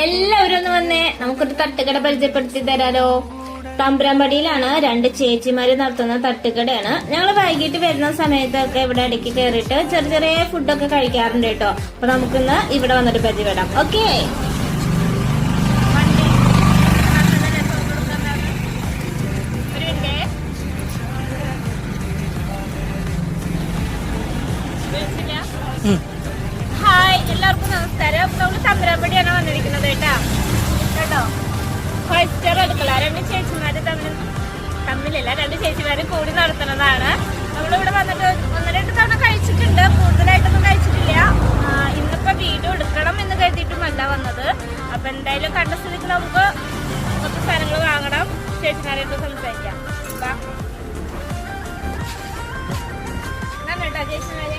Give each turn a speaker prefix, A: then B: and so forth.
A: എല്ലാവരും ഒന്ന് വന്നേ, നമുക്കൊരു തട്ടുകട പരിചയപ്പെടുത്തി തരാലോ. തമ്പുരാമ്പടിയിലാണ് 2 ചേച്ചിമാര് നടത്തുന്ന തട്ടുകടയാണ്. ഞങ്ങൾ വൈകിട്ട് വരുന്ന സമയത്തൊക്കെ ഇവിടെ ഇടയ്ക്ക് കയറിയിട്ട് ചെറിയ ചെറിയ ഫുഡൊക്കെ കഴിക്കാറുണ്ട് കേട്ടോ. അപ്പൊ നമുക്കിന്ന് ഇവിടെ വന്നിട്ട് പരിചയപ്പെടാം. ഓക്കെ, ഹായ് എല്ലാവർക്കും നമസ്കാരം. നമ്മള് തമ്പുരാമ്പടിയാണ് വന്നിരിക്കുന്നത് കേട്ടോ. 5 സ്റ്റാർ അടുക്കള 2 ചേച്ചിമാര് തമ്മിലല്ല 2 ചേച്ചിമാര് കൂടി നടത്തുന്നതാണ്. നമ്മളിവിടെ വന്നിട്ട് 1-2 തവണ കഴിച്ചിട്ടുണ്ട്, കൂടുതലായിട്ടൊന്നും കഴിച്ചിട്ടില്ല. ഇന്നിപ്പോ വീഡിയോ എടുക്കണം എന്ന് കരുതിയിട്ടുമല്ല വന്നത്. അപ്പൊ എന്തായാലും കണ്ട സ്ഥിതിക്ക് നമുക്ക് കുറച്ച് സാധനങ്ങൾ വാങ്ങണം, ചേച്ചിമാരായിട്ട് സംസാരിക്കാം. കേട്ടോ ചേച്ചിമാരെ.